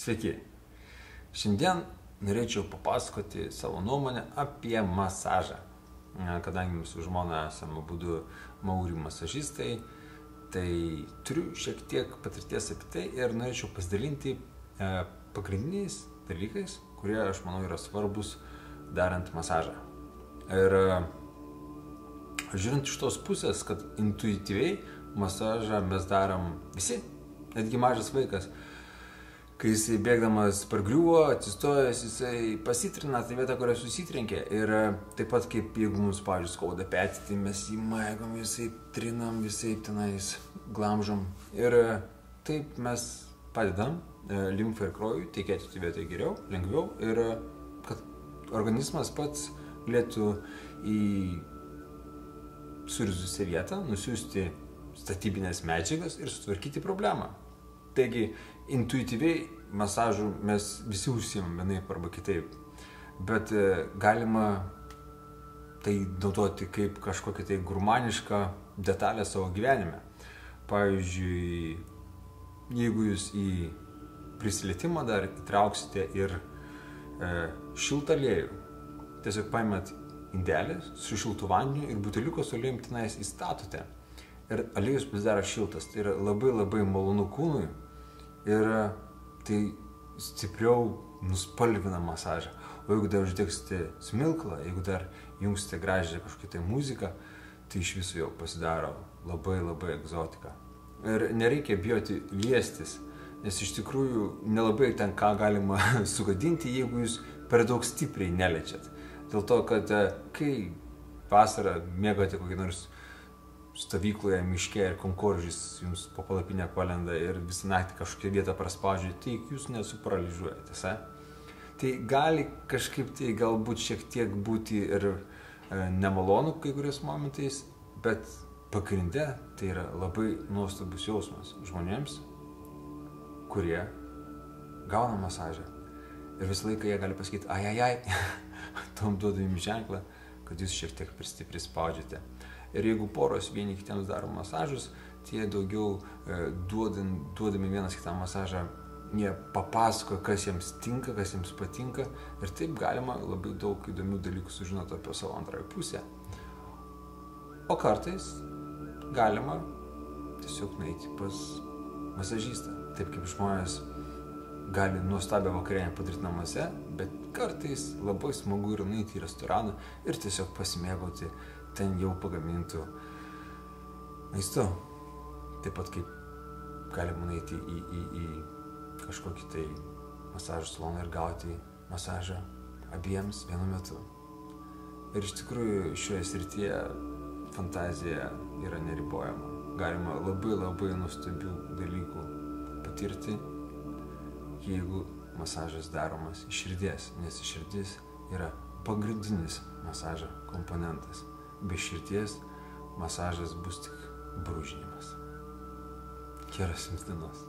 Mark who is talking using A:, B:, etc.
A: Sveiki. Šiandien norėčiau papasakoti savo nuomonę apie masažą. Kadangi mes su žmona esame abudu mauri masažistai, tai turiu šiek tiek patirties apie tai ir norėčiau pasidalinti pagrindiniais dalykais, kurie, aš manau, yra svarbus darant masažą. Ir žiūrint iš tos pusės, kad intuityviai masažą mes darom visi, netgi mažas vaikas. Kai jisai bėgdamas pargriuvo, atsistojęs, jisai pasitrina tą vietą, kurią susitrenkė. Ir taip pat kaip jeigu mums, pavyzdžiui, skauda petį, tai mes jį maigom, visai trinam, visai tenais glamžom. Ir taip mes padedam limfai ir kraujui tekėti tą vietą geriau, lengviau. Ir kad organizmas pats galėtų į surizusią vietą nusiųsti statybinės medžiagas ir sutvarkyti problemą. Taigi, intuityviai masažų mes visi užsiimam vienaip arba kitaip, bet galima tai naudoti kaip kažkokią tai gurmanišką detalę savo gyvenime. Pavyzdžiui, jeigu jūs į prisilietimą dar įtrauksite ir šiltą aliejų, tiesiog paimat indelį su šiltu vandeniu ir buteliuko su aliejum tenais įstatote. Ir aliejus pasidaro šiltas, tai yra labai malonu kūnui ir tai stipriau nuspalvina masažą. O jeigu dar uždegsite smilkalą, jeigu dar jungsite gražią kažkokią tai muziką, tai iš viso jau pasidaro labai egzotika. Ir nereikia bijoti liestis, nes iš tikrųjų nelabai ten ką galima sugadinti, jeigu jūs per daug stipriai neliečiat. Dėl to, kad kai vasarą mėgote kokį nors stovykloje, miške ir konkorėžys jums po palapinę palenda ir visą naktį kažkokią vietą praspaudžia, tai jūs nesuparalyžiuoja, tiesa? Tai gali kažkaip tai galbūt šiek tiek būti ir nemalonu kai kuriais momentais, bet pagrinde tai yra labai nuostabus jausmas žmonėms, kurie gauna masažą. Ir visą laiką jie gali pasakyti, ai, tom duodu jums ženklą, kad jūs šiek tiek per stipriai spaudžiate. Ir jeigu poros vieni kitiems daro masažus, tie daugiau duodami vienas kitam masažą, jie papasakoja, kas jiems tinka, kas jiems patinka. Ir taip galima labai daug įdomių dalykų sužinoti apie savo antrąją pusę. O kartais galima tiesiog nueiti pas masažistą. Taip kaip žmonės gali nuostabią vakarienę padaryti namuose, bet kartais labai smagu yra nueiti į restoraną ir tiesiog pasimėgauti ten jau pagamintų maistu. Taip pat kaip galima nueiti į kažkokį tai masažo saloną ir gauti masažą abiems vienu metu. Ir iš tikrųjų šioje srityje fantazija yra neribojama. Galima labai nuostabių dalykų patirti, jeigu masažas daromas iš širdies, nes širdis yra pagrindinis masažo komponentas. Be širdies masažas bus tik brūžinimas. Geros jums dienos.